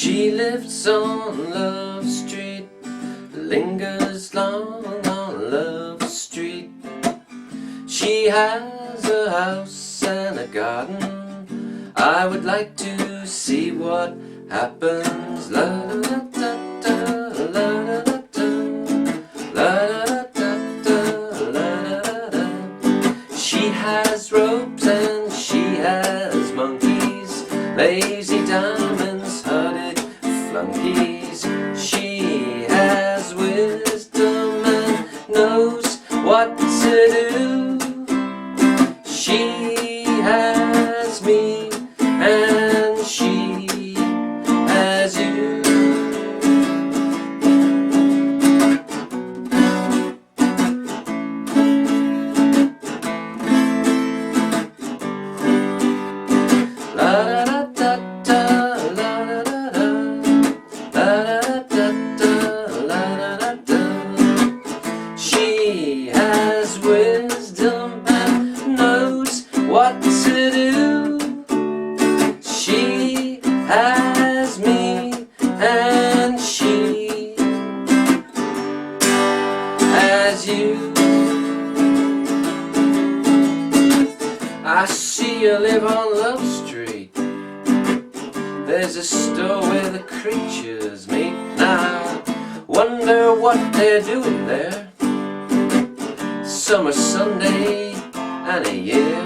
She lives on Love Street, lingers long on Love Street. She has a house and a garden. I would like to see what happens. La da da da, la da da da, la da da da, la da da. She has ropes and she has monkeys, lazy diamonds, hearted flunkies. She has wisdom and knows what to do. She has me and she has you. La da da da, la da da da, la da da da, la da da. She has wisdom and knows what to do. She has me and she has you. I see you live on Love Street. There's a store where the creatures meet. Now wonder what they're doing there. Summer Sunday and a year.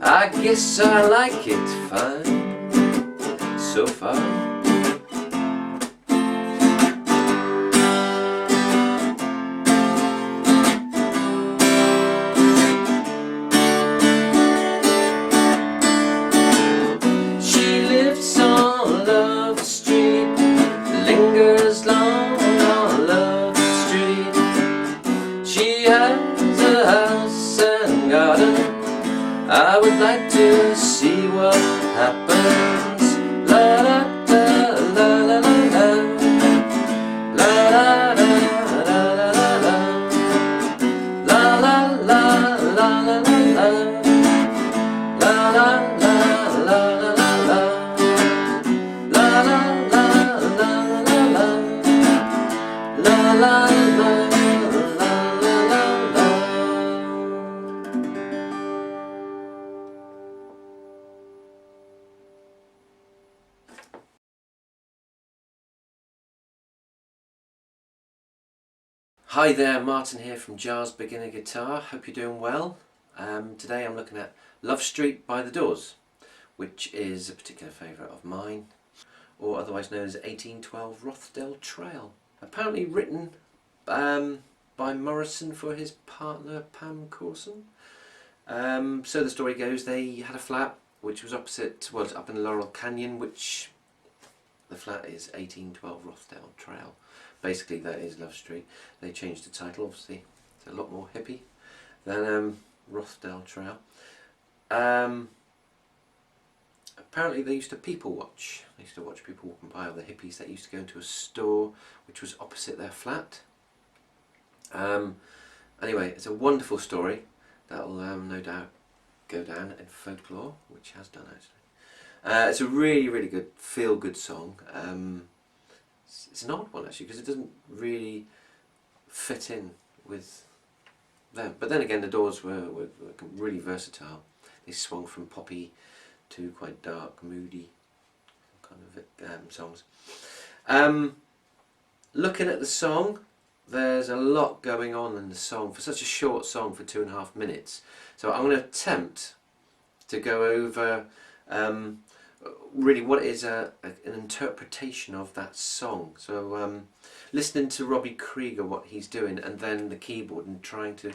I guess I like it fine so far. She lives on Love Street, lingers long on Love Street. She has a house and garden. I would like to see what happens. La da da, la la la la, la da da da da da, la la la la la la la, la la la la la la, la la la la la la, la la la. Hi there, Martin here from Jars Beginner Guitar. Hope you're doing well. Today I'm looking at Love Street by The Doors, which is a particular favourite of mine, or otherwise known as 1812 Rothdale Trail. Apparently written by Morrison for his partner Pam Corson. So the story goes, they had a flat which was opposite, well, it's up in Laurel Canyon, which the flat is 1812 Rothdale Trail. Basically that is Love Street. They changed the title, obviously it's a lot more hippie than Rothdale Trail. Apparently they used to people watch. They used to watch people walking by, all the hippies that used to go into a store which was opposite their flat. Anyway, it's a wonderful story that'll no doubt go down in folklore, which has done actually. It's a really, really good, feel-good song. It's an odd one actually because it doesn't really fit in with them. But then again, the Doors were really versatile. They swung from poppy to quite dark, moody kind of songs. Looking at the song, there's a lot going on in the song for such a short song for 2.5 minutes. So I'm going to attempt to go over really what is an interpretation of that song. So listening to Robbie Krieger, what he's doing, and then the keyboard and trying to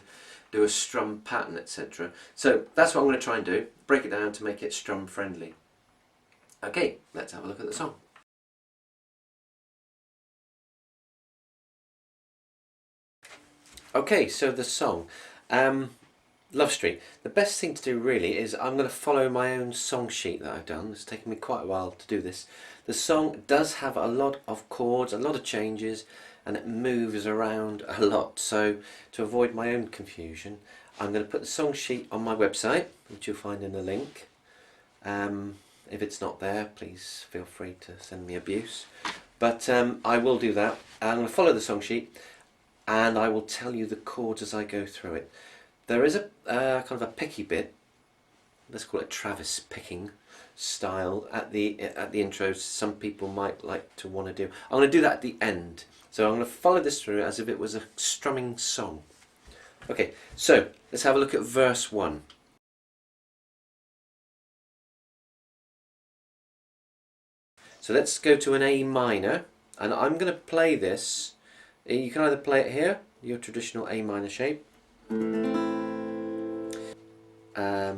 do a strum pattern, etc. So that's what I'm going to try and do, break it down to make it strum friendly. Okay, let's have a look at the song. Okay, so the song. Love Street. The best thing to do really is I'm going to follow my own song sheet that I've done. It's taken me quite a while to do this. The song does have a lot of chords, a lot of changes, and it moves around a lot. So to avoid my own confusion, I'm going to put the song sheet on my website, which you'll find in the link. If it's not there, please feel free to send me abuse. But I will do that. I'm going to follow the song sheet, and I will tell you the chords as I go through it. There is a kind of a picky bit, let's call it Travis picking style at the intro. Some people might like to want to do. I'm going to do that at the end. So I'm going to follow this through as if it was a strumming song. Okay, so let's have a look at verse 1. So let's go to an A minor, and I'm going to play this. You can either play it here, your traditional A minor shape.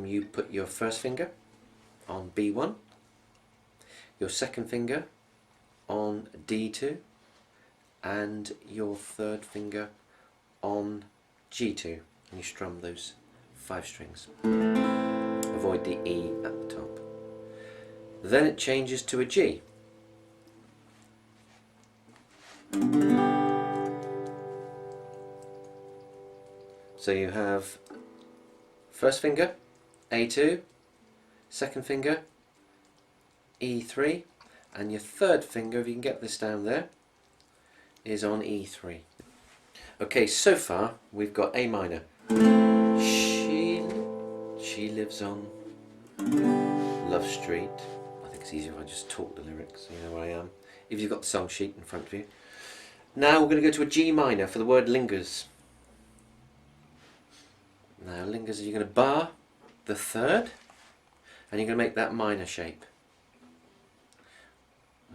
You put your first finger on B1, your second finger on D2, and your third finger on G2, and you strum those 5 strings. Avoid the E at the top. Then it changes to a G. So you have first finger A2, second finger E3, and your third finger, if you can get this down there, is on E3. Okay, so far we've got A minor. She lives on Love Street. I think it's easier if I just talk the lyrics, so you know where I am. If you've got the song sheet in front of you. Now we're going to go to a G minor for the word lingers. Now lingers, you're going to bar the third, and you're going to make that minor shape.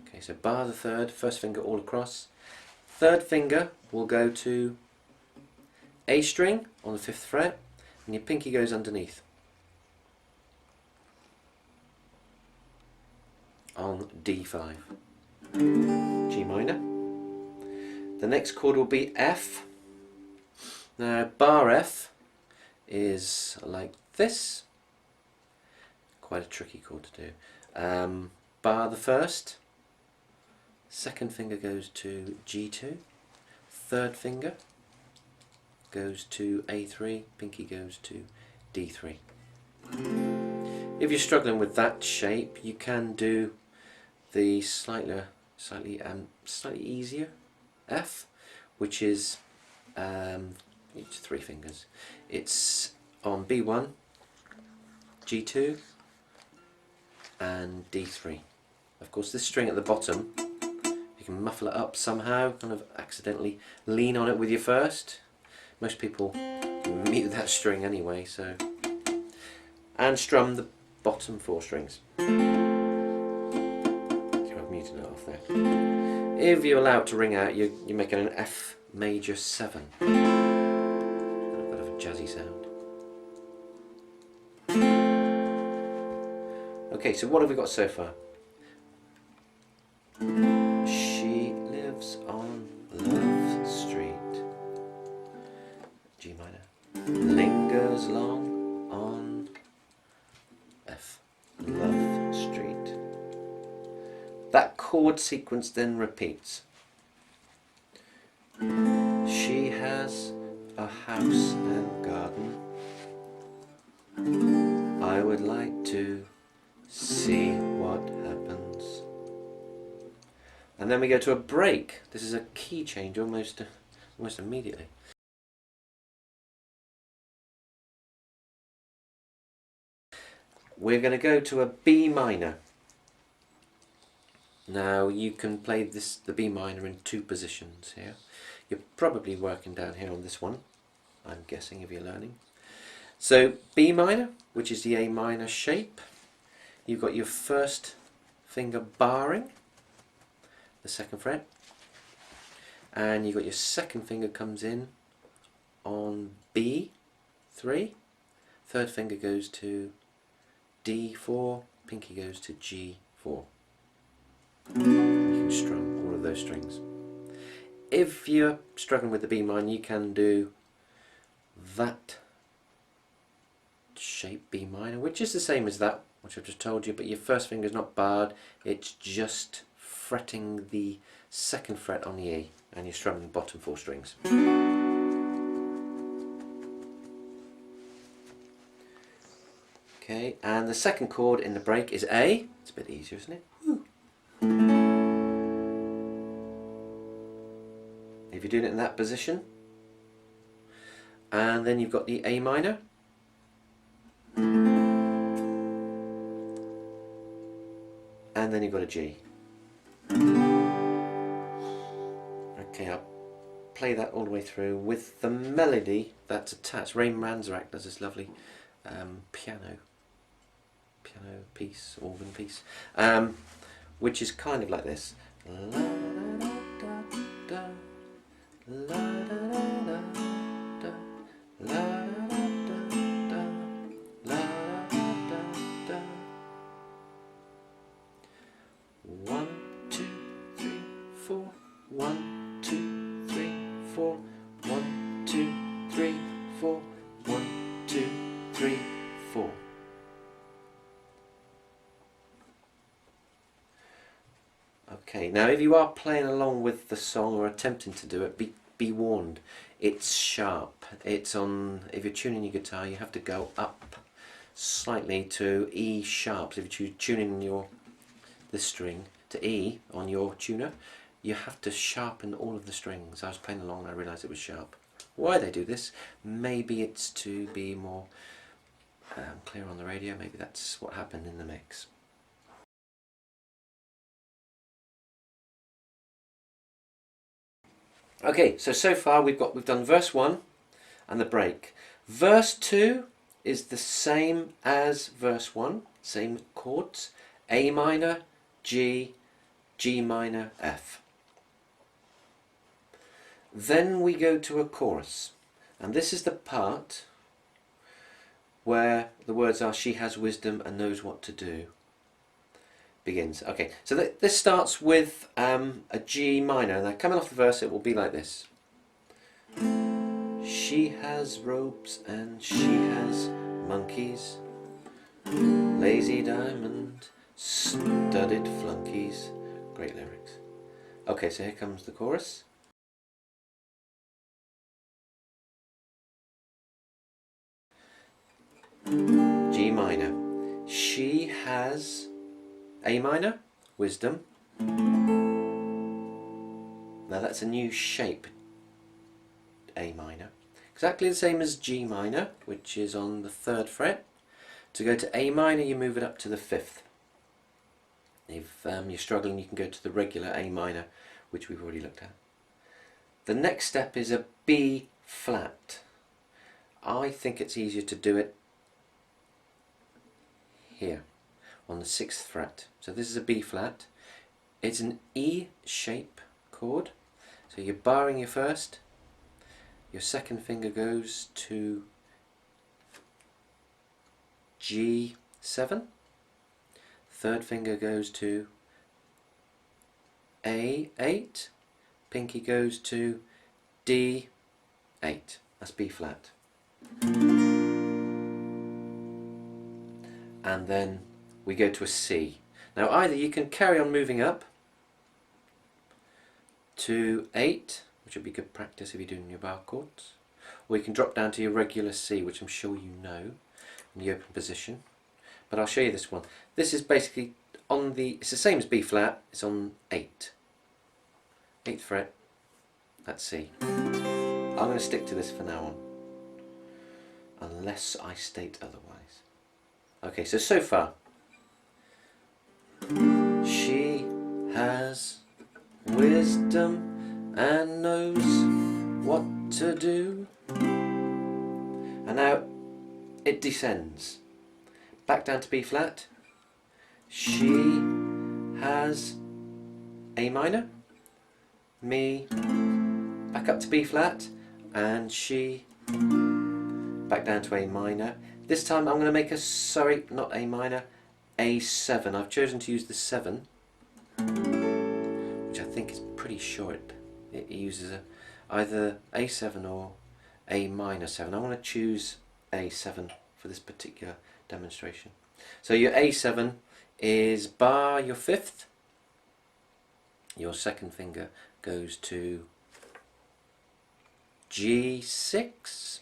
Okay, so bar the third, first finger all across. Third finger will go to A string on the 5th fret, and your pinky goes underneath on D5. G minor. The next chord will be F. Now bar F is like this. Quite a tricky chord to do. Bar the first, second finger goes to G2, third finger goes to A3, pinky goes to D3. If you're struggling with that shape, you can do the slightly easier F, which is it's 3 fingers. It's on B1, G2 and D3. Of course this string at the bottom, you can muffle it up somehow, kind of accidentally lean on it with your first. Most people mute that string anyway, so, and strum the bottom 4 strings. So I've muted it off there. If you allow it to ring out, you're making an F major 7. A bit of a jazzy sound. Okay, so what have we got so far? She lives on Love Street. G minor. Lingers long on F. Love Street. That chord sequence then repeats. She has a house and garden. I would like to see what happens. And then we go to a break. This is a key change almost immediately. We're going to go to a B minor. Now you can play the B minor in 2 positions here. You're probably working down here on this one, I'm guessing, if you're learning. So B minor, which is the A minor shape, you've got your first finger barring the 2nd fret, and you've got your second finger comes in on B3, third finger goes to D4, pinky goes to G4. You can strum all of those strings. If you're struggling with the B minor, you can do that shape B minor, which is the same as that, which I've just told you, but your first finger is not barred, it's just fretting the 2nd fret on the E, and you're strumming the bottom 4 strings. Okay, Okay, and the second chord in the break is A. It's a bit easier, isn't it? Woo. If you're doing it in that position, and then you've got the A minor, and then you've got a G. Okay, I'll play that all the way through with the melody that's attached. Ray Manzarek does this lovely piano piece, organ piece, which is kind of like this. La, da, da, da, la, da, da, da, la, da, da, la, da, da. 1, 2, 3, 4. 1, 2, 3, 4. 1, 2, 3, 4. 1, 2, 3, 4. Okay, now if you are playing along with the song or attempting to do it, be warned, it's sharp. It's on, if you're tuning your guitar, you have to go up slightly to E sharp. So if you're tuning this string to E on your tuner, you have to sharpen all of the strings. I was playing along and I realised it was sharp. Why they do this? Maybe it's to be more clear on the radio. Maybe that's what happened in the mix. Okay, so far we've done verse 1 and the break. Verse 2 is the same as verse 1, same chords: A minor, G, G minor, F. Then we go to a chorus, and this is the part where the words are "she has wisdom and knows what to do." Begins. Okay, so this starts with a G minor, and then coming off the verse it will be like this. She has robes and she has monkeys, lazy diamond, studded flunkies. Great lyrics. Okay, so here comes the chorus. G minor. She has A minor, wisdom. Now that's a new shape, A minor. Exactly the same as G minor, which is on the 3rd fret. To go to A minor, you move it up to the 5th. If you're struggling, you can go to the regular A minor, which we've already looked at. The next step is a B flat. I think it's easier to do it here on the 6th fret. So this is a B flat. It's an E shape chord. So you're barring your first, your second finger goes to G7, third finger goes to A8, pinky goes to D8. That's B flat. And then we go to a C. Now either you can carry on moving up to 8, which would be good practice if you're doing your bar chords, or you can drop down to your regular C, which I'm sure you know, in the open position. But I'll show you this one. This is basically on it's the same as B flat, it's on 8. 8th fret, that's C. I'm going to stick to this for now on, unless I state otherwise. Okay, so far. She has wisdom and knows what to do. And now it descends back down to B flat. She has A minor, me, back up to B flat, and she back down to A minor. This time I'm going to make not A minor, A7. I've chosen to use the 7, which I think is pretty short. It uses either A7 or A minor 7. I want to choose A7 for this particular demonstration. So your A7 is bar your 5th, your second finger goes to G6,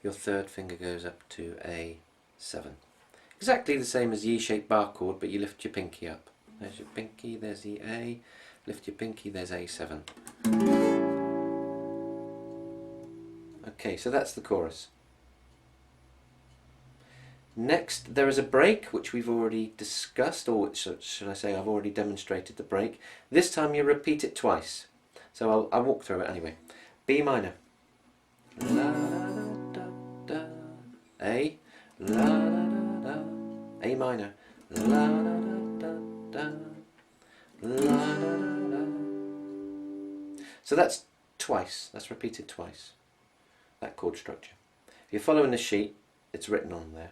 your third finger goes up to 7. Exactly the same as the E-shaped bar chord, but you lift your pinky up. There's your pinky, there's the A, lift your pinky, there's A7. Okay, so that's the chorus. Next, there is a break, which we've already discussed, or should I say I've already demonstrated the break. This time you repeat it twice. So I'll walk through it anyway. B minor. La, da, da, da. A. La, da, da, da. A minor. La, da, da, da, da. La, da, da, da. So that's twice. That's repeated twice. That chord structure. If you're following the sheet, it's written on there.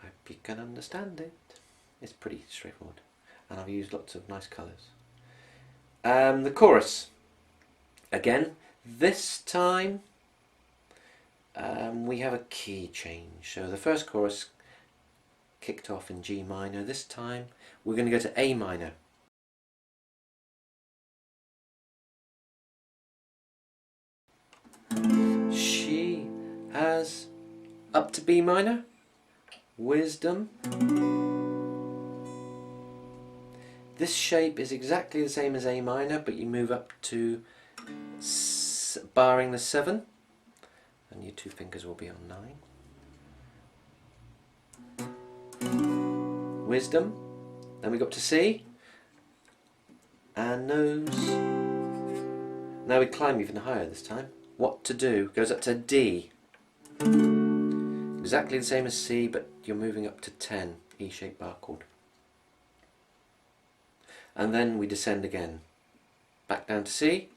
I hope you can understand it. It's pretty straightforward, and I've used lots of nice colours. The chorus. Again, this time we have a key change. So the first chorus kicked off in G minor. This time we're going to go to A minor. She has up to B minor, wisdom. This shape is exactly the same as A minor, but you move up to barring the 7, and your 2 fingers will be on 9. Wisdom. Then we go up to C, and nose. Now we climb even higher this time. What to do goes up to D. Exactly the same as C, but you're moving up to 10, E-shaped bar chord. And then we descend again. Back down to C.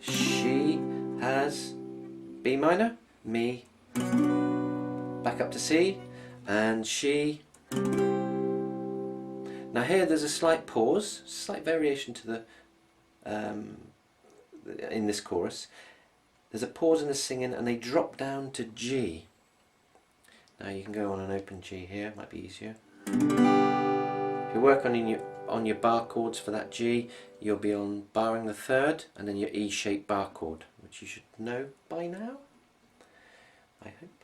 She has B minor, me. Back up to C, and she. Now here there's a slight pause, slight variation to the in this chorus. There's a pause in the singing, and they drop down to G. Now you can go on an open G here, might be easier. If you work on your bar chords for that G, you'll be on barring the 3rd, and then your E-shaped bar chord, which you should know by now, I hope.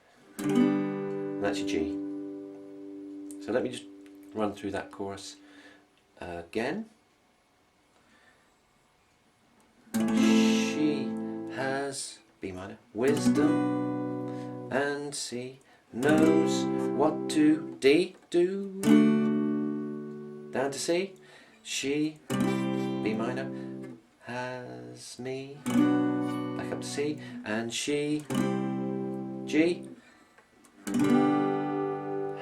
And that's your G. So let me just run through that chorus again. She has B minor, wisdom, and C knows what to D do. Down to C. She, B minor, has me. Back up to C, and she, G,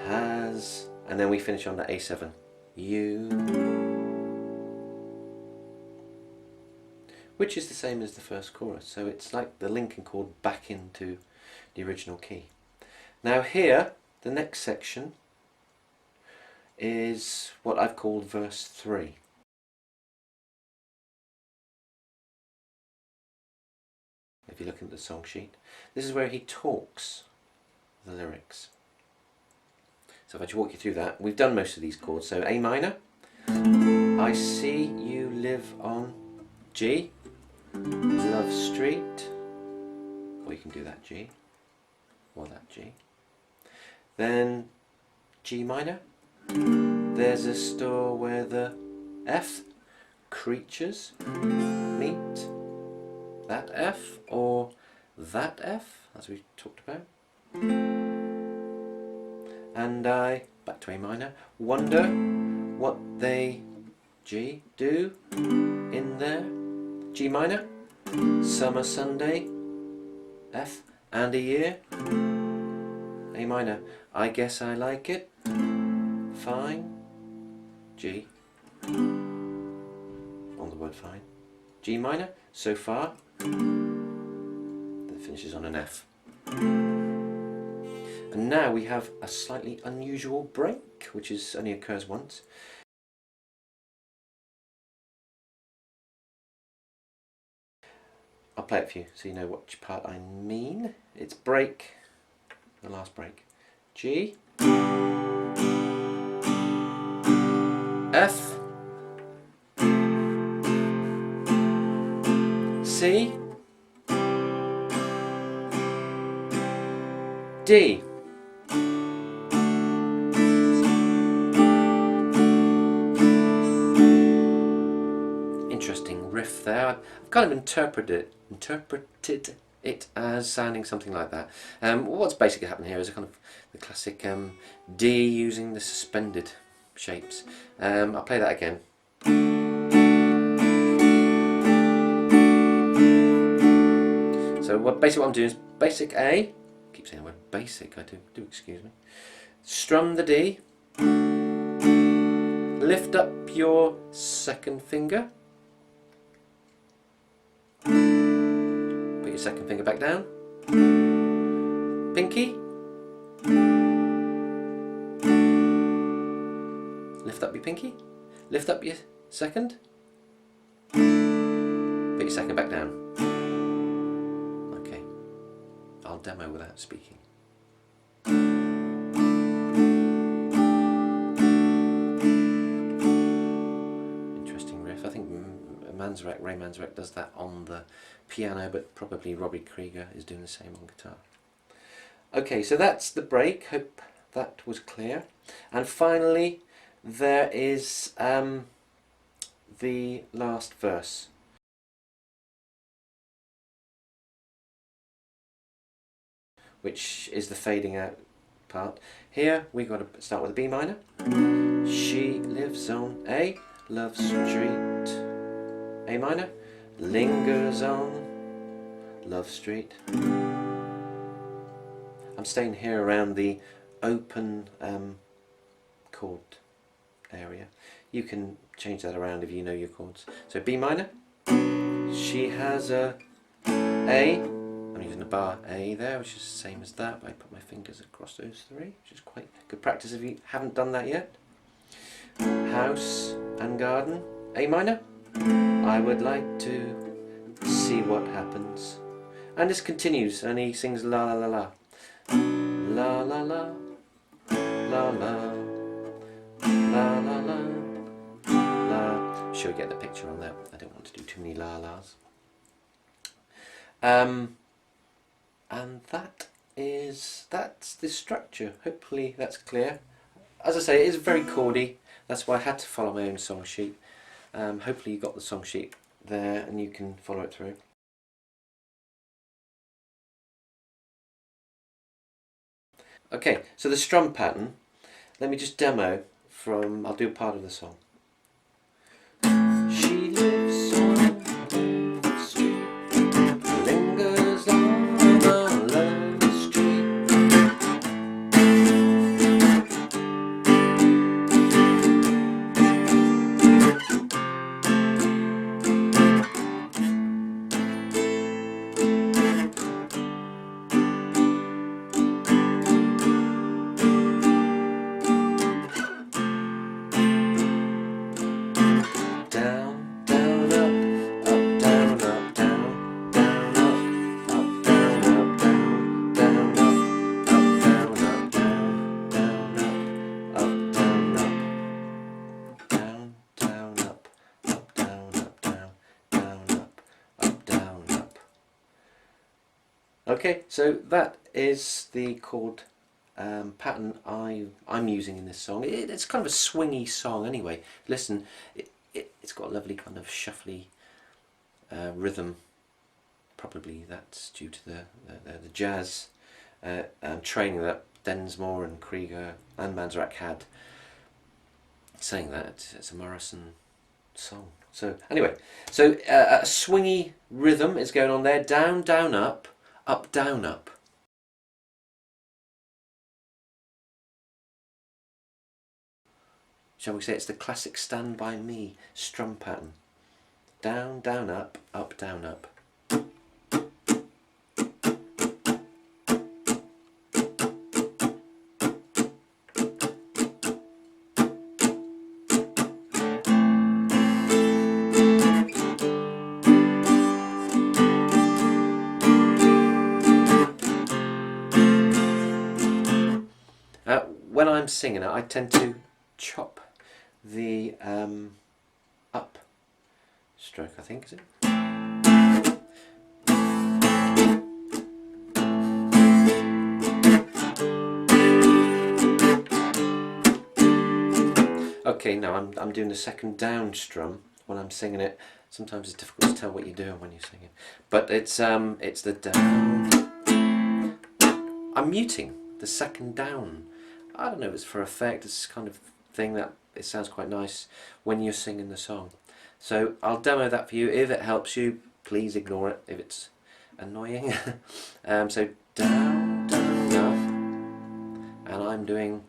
has, and then we finish on the A7. You, which is the same as the first chorus, so it's like the linking chord back into the original key. Now here, the next section is what I've called verse 3. If you look at the song sheet, this is where he talks the lyrics. So if I just walk you through that, we've done most of these chords. So A minor, I see you live on G, Love Street, or you can do that G, or that G. Then G minor, there's a store where the F, creatures, meet, that F, or that F, as we talked about. And I, back to A minor, wonder what they, G, do in there. G minor, summer Sunday, F, and a year. A minor, I guess I like it, fine, G, on the word fine. G minor, so far, that finishes on an F. And now we have a slightly unusual break, which only occurs once. I'll play it for you so you know which part I mean. It's break, the last break. G, F, C, D. interesting riff there. I've kind of interpreted it as sounding something like that. What's basically happening here is a kind of the classic D using the suspended shapes. I'll play that again. So basically what I'm doing is basic A. I keep saying the word basic, I do excuse me. Strum the D. Lift up your second finger. Put your second finger back down. Pinky. Lift up your pinky. Lift up your second. Put your second back down. Okay. I'll demo without speaking. Ray Manzarek does that on the piano, but probably Robbie Krieger is doing the same on guitar. Okay, so that's the break. Hope that was clear. And finally, there is the last verse. Which is the fading out part. Here we got to start with a B minor. She lives on a love street. A minor, lingers on Love Street. I'm staying here around the open chord area. You can change that around if you know your chords. So B minor, she has a A. I'm using a bar A there, which is the same as that, but I put my fingers across those three, which is quite good practice if you haven't done that yet. House and garden, A minor. I would like to see what happens. And this continues, and he sings la la la la. La la la. La la. La la la. La. I'm sure you get the picture on that. I don't want to do too many la las. And that's the structure. Hopefully that's clear. As I say, it is very chordy. That's why I had to follow my own song sheet. Hopefully you got the song sheet there and you can follow it through. Okay, so the strum pattern, let me just demo from, I'll do part of the song. She lives on the street, lingers on the street. Okay, so that is the chord pattern I'm using in this song. It's kind of a swingy song anyway. Listen, it's got a lovely kind of shuffly rhythm. Probably that's due to the jazz training that Densmore and Krieger and Manzarek had. Saying that, it's a Morrison song. So anyway, so a swingy rhythm is going on there. Down, down, up. Up, down, up. Shall we say it's the classic Stand By Me strum pattern. Down, down, up, down, up. When I'm singing it, I tend to chop the up stroke, I think, is it? Okay, now I'm doing the second down strum when I'm singing it. Sometimes it's difficult to tell what you're doing when you're singing. But it's the down. I'm muting the second down. I don't know if it's for effect. It's kind of thing that it sounds quite nice when you're singing the song. So I'll demo that for you. If it helps you, please ignore it if it's annoying. So down, down, up, and I'm doing.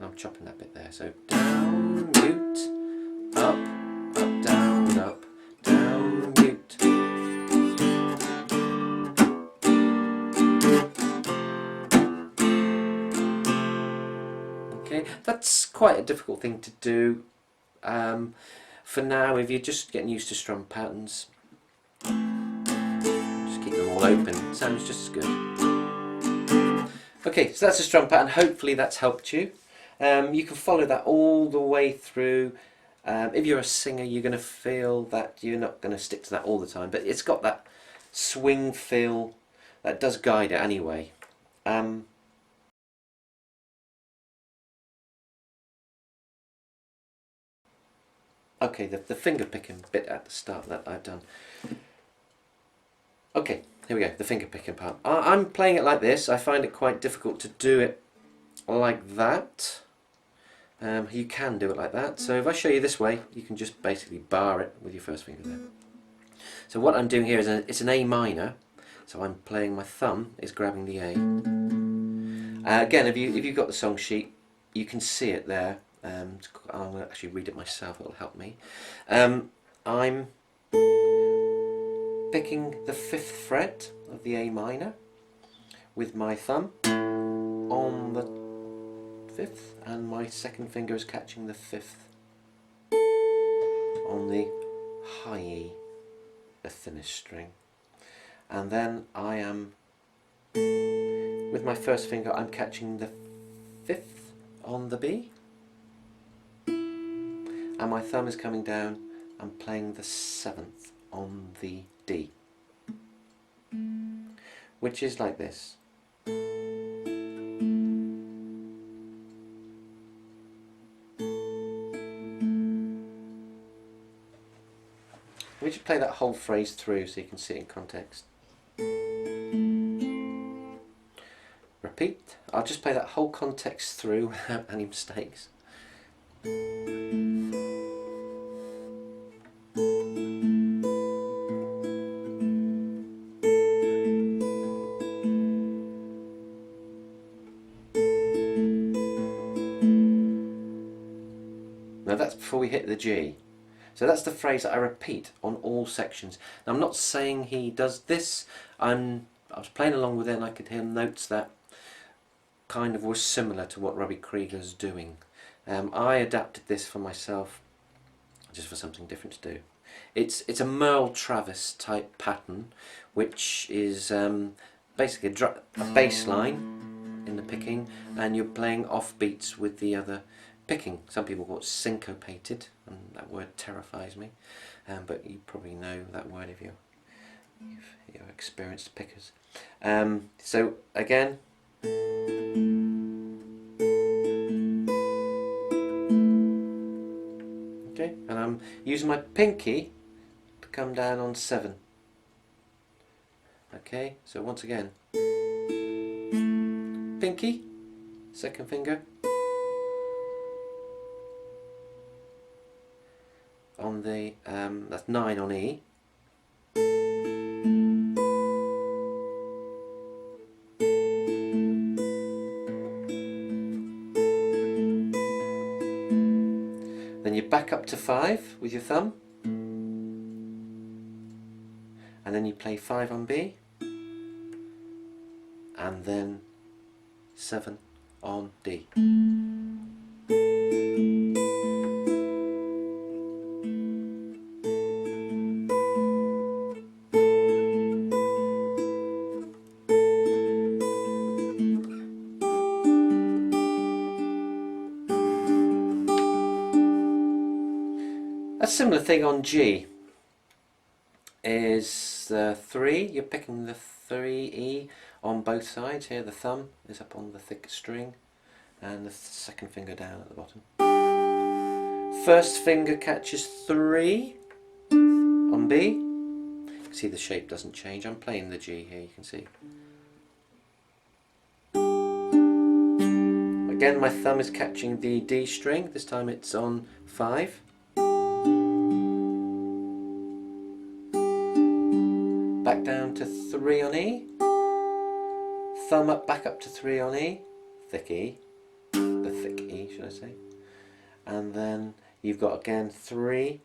I'm chopping that bit there, so down, mute, up, up, down, mute. Okay, that's quite a difficult thing to do. For now, if you're just getting used to strum patterns, just keep them all open, it sounds just as good. Okay, so that's a strum pattern. Hopefully that's helped you. You can follow that all the way through. If you're a singer, you're going to feel that you're not going to stick to that all the time, but it's got that swing feel that does guide it anyway. Okay, the finger picking bit at the start that I've done. Okay, here we go, the finger picking part. I'm playing it like this. I find it quite difficult to do it like that. You can do it like that. So if I show you this way, you can just basically bar it with your first finger there. So what I'm doing here is it's an A minor. So I'm playing, my thumb is grabbing the A. Again, if you've got the song sheet, you can see it there. I'm going to actually read it myself, it'll help me. I'm picking the 5th fret of the A minor with my thumb on the 5th, and my second finger is catching the 5th on the high E, the thinnest string. And then I am, with my first finger, I'm catching the 5th on the B. And my thumb is coming down, I'm playing the 7th on the D, which is like this. We should play that whole phrase through so you can see it in context. Repeat. I'll just play that whole context through without any mistakes. Now that's before we hit the G. So that's the phrase that I repeat on all sections. Now I'm not saying he does this. I was playing along with it and I could hear notes that kind of were similar to what Robbie Krieger's doing. I adapted this for myself just for something different to do. It's a Merle Travis type pattern, which is basically a bass line in the picking, and you're playing off beats with the other picking. Some people call it syncopated, and that word terrifies me, but you probably know that word if you're experienced pickers. So again, okay, and I'm using my pinky to come down on 7. Okay, so once again, pinky, second finger, on the, that's 9 on E. Then you back up to 5 with your thumb, and then you play 5 on B, and then 7 on D. A similar thing on G. is the 3. You're picking the 3E on both sides. Here the thumb is up on the thick string and the second finger down at the bottom. First finger catches 3 on B. See, the shape doesn't change. I'm playing the G here, you can see. Again, my thumb is catching the D string. This time it's on 5. Back down to 3 on E. Thumb up, back up to 3 on E. Thick E. The thick E, should I say. And then you've got again 3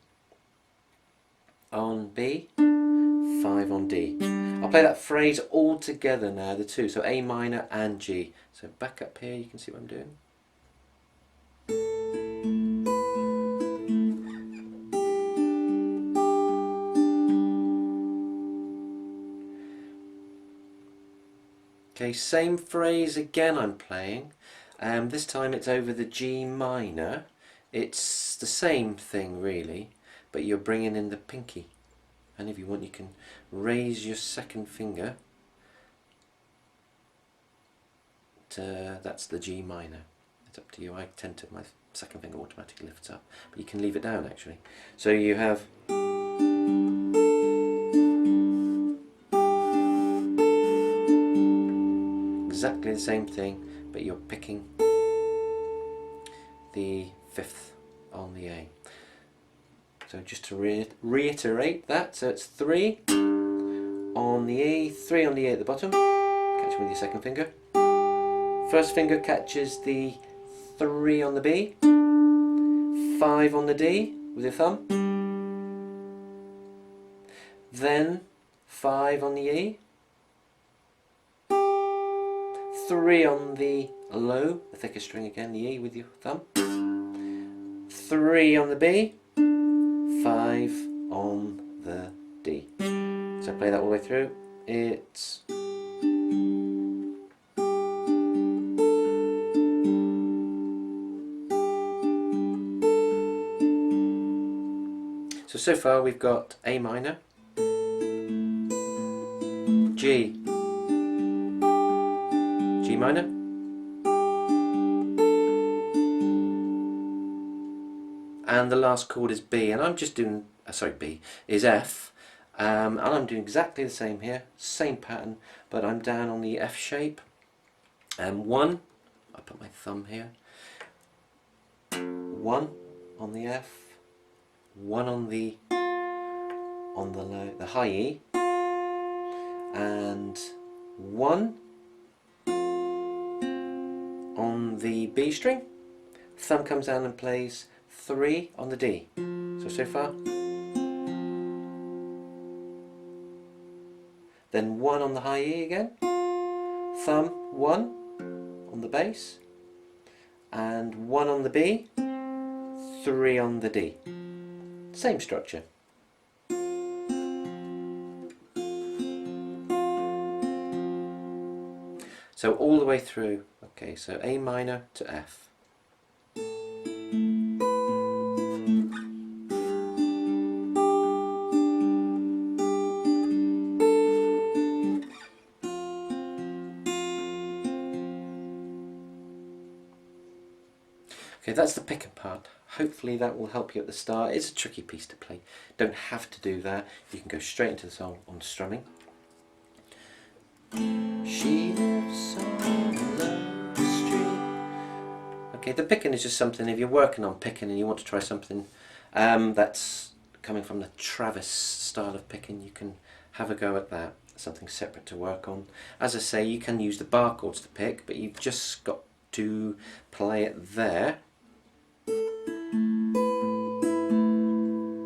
on B. 5 on D. I'll play that phrase all together now, the two, so A minor and G. So back up here, you can see what I'm doing. Okay, same phrase again I'm playing. This time it's over the G minor. It's the same thing really, but you're bringing in the pinky. And if you want, you can raise your second finger to, that's the G minor. It's up to you. I tend to, my second finger automatically lifts up, but you can leave it down actually. So you have exactly the same thing, but you're picking the 5th on the A. So just to reiterate that, so it's 3 on the E, 3 on the A at the bottom, catch with your second finger. First finger catches the 3 on the B, 5 on the D with your thumb, then 5 on the E, 3 on the low, the thicker string again, the E with your thumb, 3 on the B, 5 on the D. So play that all the way through. It's so far we've got A minor, G, G minor, and the last chord is B, and I'm just doing, sorry, B is F, and I'm doing exactly the same here, same pattern, but I'm down on the F shape, and 1, I put my thumb here, 1 on the F, 1 on the low, the high E, and 1 on the B string, thumb comes down and plays 3 on the D. So far. Then 1 on the high E again, thumb 1 on the bass, and 1 on the B, 3 on the D. Same structure. So all the way through. Okay, so A minor to F. Okay, that's the picking part. Hopefully that will help you at the start. It's a tricky piece to play. Don't have to do that. You can go straight into the song on strumming. She lives on the street. Okay, the picking is just something, if you're working on picking and you want to try something that's coming from the Travis style of picking, you can have a go at that. Something separate to work on. As I say, you can use the bar chords to pick, but you've just got to play it there.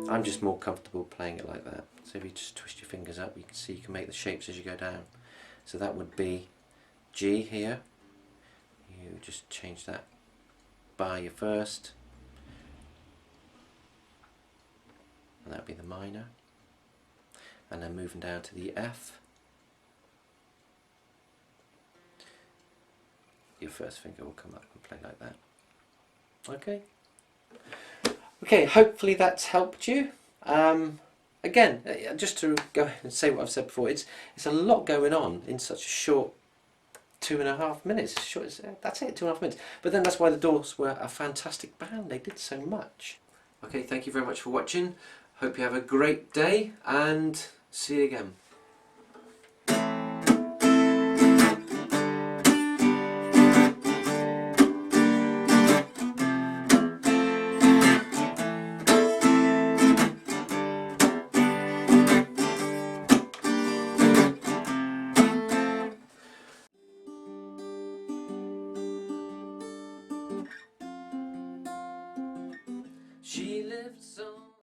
I'm just more comfortable playing it like that. So if you just twist your fingers up, you can see you can make the shapes as you go down. So that would be G here. You just change that bar your first. And that would be the minor. And then moving down to the F. Your first finger will come up and play like that. Okay. Okay, hopefully that's helped you. again, just to go and say what I've said before, it's a lot going on in such a short 2.5 minutes. That's it, 2.5 minutes. But then that's why the Doors were a fantastic band. They did so much. Okay, thank you very much for watching. Hope you have a great day and see you again.